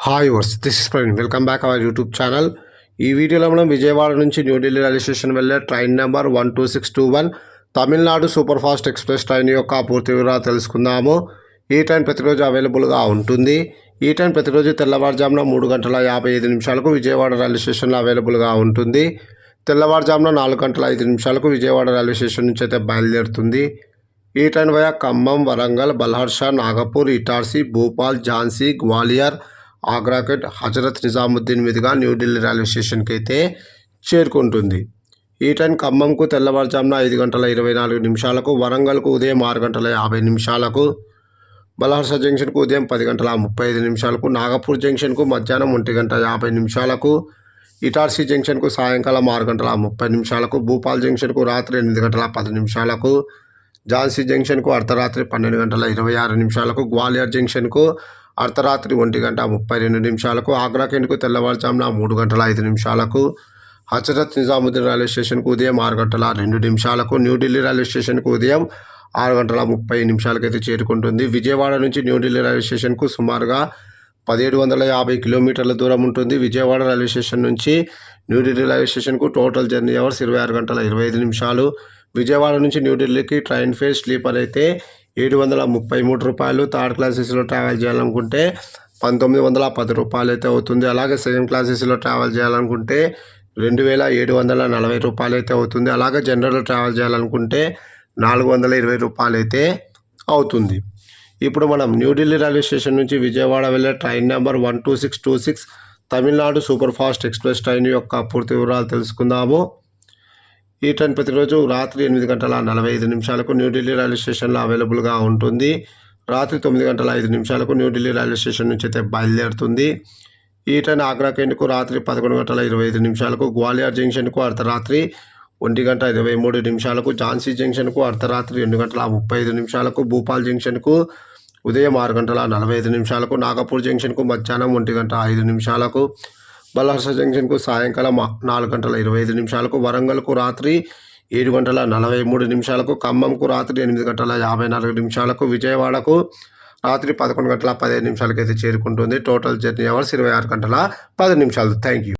Hi verse this is Praveen welcome back our YouTube channel. ఈ వీడియోలో మనం విజయవాడ నుంచి న్యూఢిల్లీ రైల్వే స్టేషన్ వెళ్ళే train number 12621 Tamil Nadu super fast express train యొక్క పూర్తి వివరాలు తెలుసుకుందాము. ఈ ట్రైన్ ప్రతిరోజు అవైలబుల్గా ఉంటుంది. ఈ ట్రైన్ ప్రతిరోజు తెల్లవారుజామున 3:55 విజయవాడ రైల్వే స్టేషన్లో అవైలబుల్గా ఉంటుంది. తెల్లవారుజామున 4:05 విజయవాడ రైల్వే స్టేషన్ నుంచి అయితే బయలుదేరుతుంది. ఈ ట్రైన్ వయా ఖమ్మం, వరంగల్, బల్హర్షా, నాగపూర్, ఇటార్సీ, భూపాల్, ఝాన్సీ, గ్వాలియర్, ఆగ్రాకెట్, హజరత్ నిజాముద్దీన్ మీదుగా న్యూఢిల్లీ రైల్వే స్టేషన్కి అయితే చేరుకుంటుంది. ఈ ట్రైన్ ఖమ్మంకు తెల్లవారుజామున 5:24, వరంగల్కు ఉదయం 6:50, బల్హర్షా జంక్షన్కు ఉదయం 10:35, నాగపూర్ జంక్షన్కు మధ్యాహ్నం 1:50, ఇటార్సీ జంక్షన్కు సాయంకాలం 6:30, భూపాల్ జంక్షన్కు రాత్రి 8:10, ఝాన్సీ జంక్షన్కు అర్ధరాత్రి 12:26, గ్వాలియర్ జంక్షన్కు అర్ధరాత్రి 1:32, ఆగ్రాకెండ్కు తెల్లవారుజామున 3:05, హజరత్ నిజాముద్దీన్ రైల్వే స్టేషన్కు ఉదయం 6:02, న్యూఢిల్లీ రైల్వే స్టేషన్కు ఉదయం 6:30 అయితే చేరుకుంటుంది. విజయవాడ నుంచి న్యూఢిల్లీ రైల్వే స్టేషన్కు సుమారుగా 1750 కిలోమీటర్ల దూరం ఉంటుంది. విజయవాడ రైల్వే స్టేషన్ నుంచి న్యూఢిల్లీ రైల్వే స్టేషన్కు టోటల్ జర్నీ అవర్స్ 26:25. విజయవాడ నుంచి న్యూఢిల్లీకి ట్రైన్ ఫేర్ స్లీపర్ అయితే రూ. 733. థర్డ్ క్లాస్ ఏసీలో ట్రావెల్ చేయాలనుకుంటే రూ. 1910 అయితే అవుతుంది. అలాగే సెకండ్ క్లాస్ ఏసీలో ట్రావెల్ చేయాలనుకుంటే రూ. 2740 అయితే అవుతుంది. అలాగే జనరల్లో ట్రావెల్ చేయాలనుకుంటే రూ. 420 అయితే అవుతుంది. ఇప్పుడు మనం న్యూఢిల్లీ రైల్వే స్టేషన్ నుంచి విజయవాడ వెళ్ళే train number 12626 Tamil Nadu super fast express train యొక్క పూర్తి వివరాలు తెలుసుకుందాము. ఈ ట్రైన్ ప్రతిరోజు రాత్రి 8:45 న్యూఢిల్లీ రైల్వే స్టేషన్లో అవైలబుల్గా ఉంటుంది. రాత్రి 9:05 న్యూఢిల్లీ రైల్వే స్టేషన్ నుంచి అయితే బయలుదేరుతుంది. ఈ ట్రైన్ ఆగ్రాకెండ్కు రాత్రి 11:25, గ్వాలియర్ జంక్షన్కు అర్ధరాత్రి 1:23, ఝాన్సీ జంక్షన్కు అర్ధరాత్రి 2:35, భూపాల్ జంక్షన్కు ఉదయం 6:45, నాగపూర్ జంక్షన్కు మధ్యాహ్నం 1:05, బల్హర్షా జంక్షన్కు సాయంకాలం 4:25, వరంగల్కు రాత్రి 7:43, ఖమ్మంకు రాత్రి 8:54, విజయవాడకు రాత్రి 11:15 అయితే చేరుకుంటుంది. Total journey hours 26:10. Thank you.